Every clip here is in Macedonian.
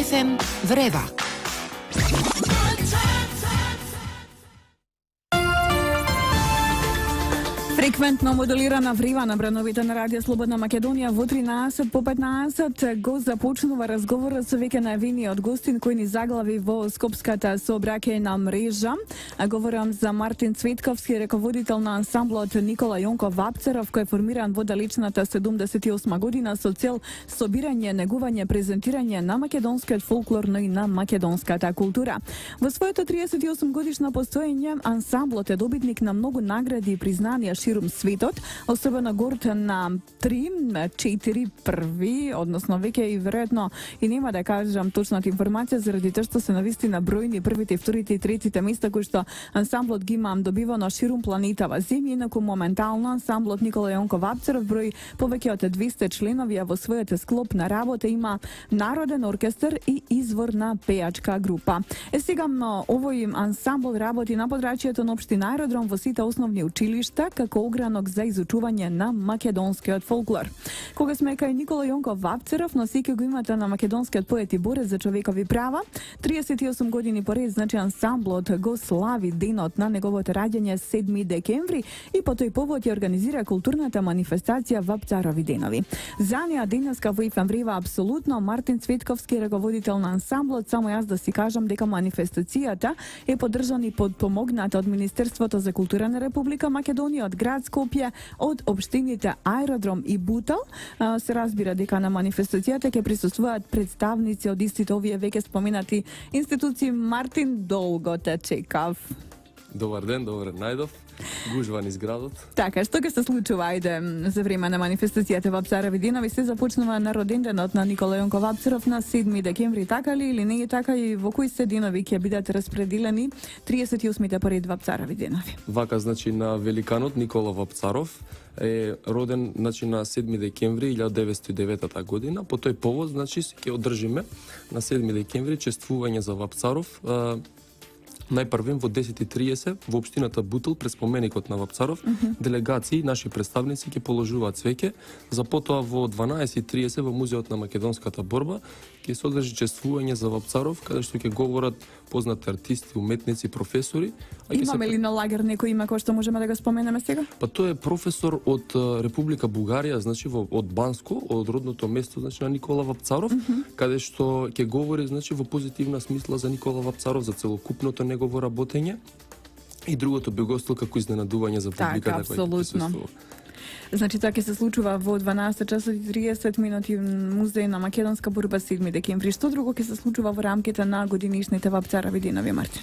ФМ Врева. Фреквентно модулирана врива на брановите на Радио Слободна Македонија во 13 по 15 го започнува разговорот со веќе најавениот гостин кој ни заглави во Скопската сообраќајна мрежа. Говорам за Мартин Цветковски, раководител на ансамблот Никола Јонков Вапцаров, кој е формиран во далечната 78 година со цел собирање, негување, презентирање на македонскиот фолклор, но и на македонската култура. Во своето 38 годишно постоење, ансамблот е добитник на многу награди и признанија ширум светот, особено горд на 3-4 први, односно веќе и веројатно и нема да кажам точната информација заради тоа што се навистина бројни првите, вторите и третите места кои што ансамблот ги има добивано ширум планетава земја, инаку моментално ансамблот Никола Јонков Вапцаров брои повеќе од 200 членови, а во својата склоп на работа има народен оркестар и изворна пејачка група. Сега овој ансамбл работи на подрачјето на општина Аеродром во сите основни училишта како огранок за изучување на македонскиот фолклор. Кога сме кај Никола Јонков Вапцаров, носејќи го името на македонскиот поет и борец за човекови права, 38 години поред, значи ансамблот го слави денот на неговото раѓање 7 декември и по тој повод ја организира културната манифестација Вапцарови денови. За неа денеска во ФМ Врева апсолутно Мартин Цветковски, раководител на ансамблот, само јас да си кажам дека манифестацијата е поддржана и подпомогната од Министерството за култура на Република Македонија, од град Скопје, од општините Аеродром и Бутал. Се разбира дека на манифестацијата ќе присуствуваат представници од истите овие веќе споменати институции. Мартин, долго те чекав. Добар ден, најдов. Гужва низ градот. Така, што ќе се случува ајде за време на манифестацијата Вапцарови денови? Се започнува на роденденот на Никола Јонков Вапцаров на 7 декември, така ли или не е така, и во кои се денови ќе бидат распределени 38-те поред Вапцарови денови? Вака, значи на великанот Никола Вапцаров е роден значи на 7 декември 1909 година. По тој повод значи ќе одржиме на 7 декември чествување за Вапцаров. Најпрвен во 10:30 во општината Бутел пред споменикот на Вапцаров, делегации, наши представници ќе положуваат цвеќе, за потоа во 12:30 во Музеот на македонската борба ќе се одржи чествување за Вапцаров, каде што ќе говорат познати артисти, уметници, професори. Имаме ли на лагер некој име кој што можеме да го споменеме сега? Па тој е професор од Република Бугарија, значи од Банско, од родното место значи на Никола Вапцаров, каде што ќе говори значи во позитивна смисла за Никола Вапцаров, за целокупното негово работење. И другото би гостил како изненадување за публиката која ќе присуствува. Значи тоа ќе се случува во 12 часот и 30 минути Музеј на македонска борба 7 декември. Што друго ќе се случува во рамките на годинишните Вапцарови денови, Мартин?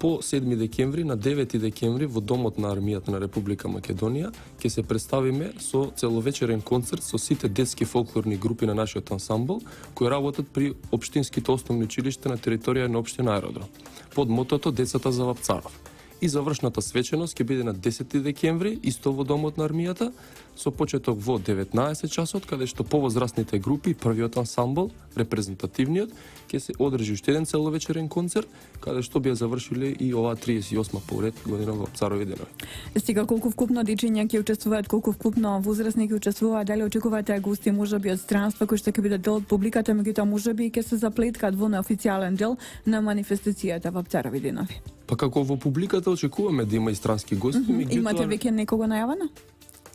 По 7 декември, на 9 декември во Домот на армијата на Република Македонија ќе се представиме со целовечерен концерт со сите детски фолклорни групи на нашиот ансамбл кои работат при општинските основни училишта на територија на општина Аеродром под мотото Децата за Вапцаров. И завршната свеченост ќе биде на 10 декември, исто во Домот на армијата, со почеток во 19 часот, каде што повозрастните групи, првиот ансамбл, репрезентативниот, ќе се одржи уште еден целовечерен концерт, каде што би ја завршиле и оваа 38 поред година во Вапцарови денови. Сега колку вкупно дечиња ќе учествуваат, колку вкупно возрастни ќе учествуваат, дали очекувате гости можеби од странства кои што ќе бидат дел од публиката, меѓутоа можеби ќе се заплеткат во неофицијален дел на манифестацијата Вапцарови денови? Па како во публиката очекуваме да има и странски гости, меѓутоа... Имате веќе некого најавено?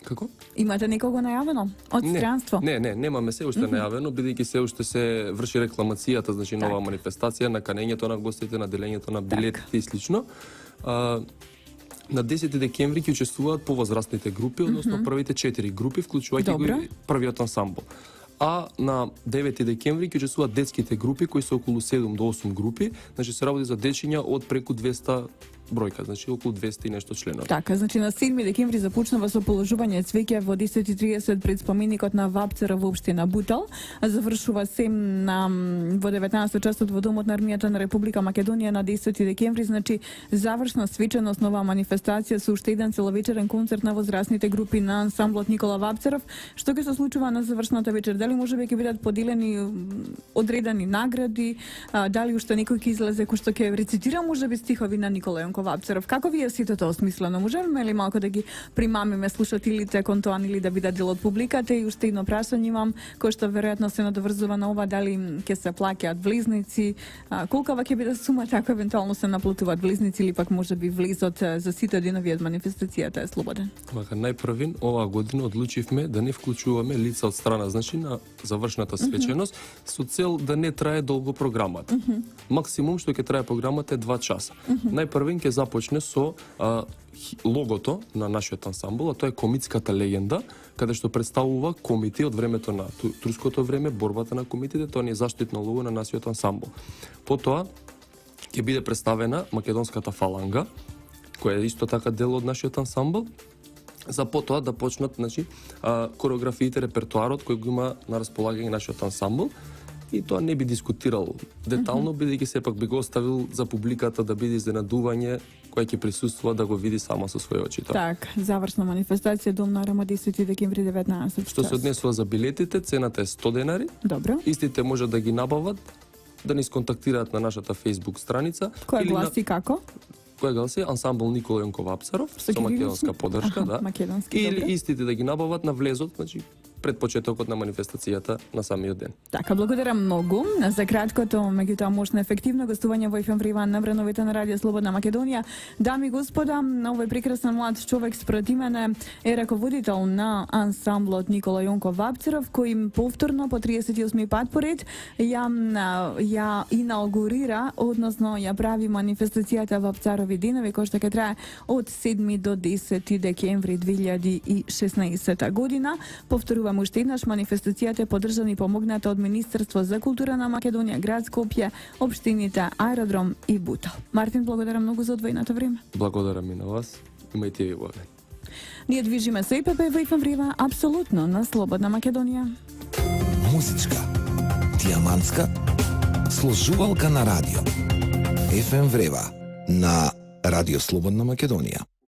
Како? Имате некого најавено од странство? Немаме се уште најавено, бидејќи се уште се врши рекламацијата, значи нова манифестација, на канењето на гостите, на делењето на билетите и слично. На 10 декември ќе учествуваат повозрастните групи, односно првите 4 групи, вклучувајќи го и првиот ансамбл. А на 9 декември ќе учествуваат детските групи, кои се околу 7 до 8 групи, значи се работи за дечиња од преку 200 бројка, значи околу 200 и нешто членови. Така, значи на 7 декември започнува со положување цвеќе во 10:30 пред споменикот на Вапцаров во општина Бутал, а завршува се во 19 часот во Домот на армијата на Република Македонија на 10 декември, значи завршна свеченост на оваа манифестација со уште еден целовечерен концерт на возрастните групи на ансамблот Никола Вапцаров. Што ќе се случува на завршната вечер? Дали можеби ќе бидат поделени одредени награди, дали уште некој ќе излезе кој што ќе рецитира можеби стихови на Никола Јонков Јонко Вапцаров. Како ви е сите тоа смислено? Можеме ли малку да ги примамиме слушателите кон тоа или да бидат дел од публиката? И уште едно прашање имам, кој што веројатно се надоврзува на ова, дали ќе се плаќаат влизници, колкава ќе биде сумата ако евентуално се наплатуваат влизници или пак можеби влизот за сите денови од манифестацијата е слободен? Мака најпрвин оваа година одлучивме да не вклучуваме лица од страна, значи на завршната свеченост, со цел да не трае долго програмата. Максимум што ќе трае програмата е 2 часа. Најпрвин ќе започне со логото на нашиот ансамбл, а тоа е комитската легенда, каде што представува комити од времето на турското време, борбата на комитите, тоа не е заштитно лого на нашиот ансамбл. Потоа ќе биде представена македонската фаланга, која е исто така дел од нашиот ансамбл, за потоа да почнат, значи, кореографиите, репертуарот кој го има на располагање нашиот ансамбл. И тоа не би дискутирал детално, бидејќи сепак би го оставил за публиката да биде изненадување кој ќе присуствува да го види само со своји очи. Так, завршна манифестација Дом на Рама 10 декември 19 Што се однесува за билетите, цената е 100 денари. Добро. Истите може да ги набават, да ни сконтактираат на нашата Facebook страница. Која гласи како? Која гласи Ансамбл Никола Јонко Вапцаров со македонска поддршка, да. Македонски, или добре. истите да ги набават на влезот, значи пред почетокот на манифестацијата на самиот ден. Така, благодарам многу за краткото, меѓутоа мощно ефективно гостување во ефем Вриван на Брановите на Радио Слободна Македонија. Дами и господа, овој прекрасен млад човек според имене е раководител на ансамблот Никола Јонко Вапцаров, кој повторно по 38 пат поред ја инаугурира, односно ја прави манифестацијата Вапцарови денови, која што ќе трае од 7 до 10 декември 2016 година. Повторувам уште еднаш, манифестацијата е поддржана и помогната од Министерство за култура на Македонија, град Скопје, општините Аеродром и Бутал. Мартин, благодарам многу за одвоеното време. Благодарам и на вас. Имајте ви благословен. Ние движиме со ИПП во ефем Врива, апсолутно на Слободна Македонија. Музичка, диамантска, сложувалка на радио. ефем Врева на Радио Слободна Македонија.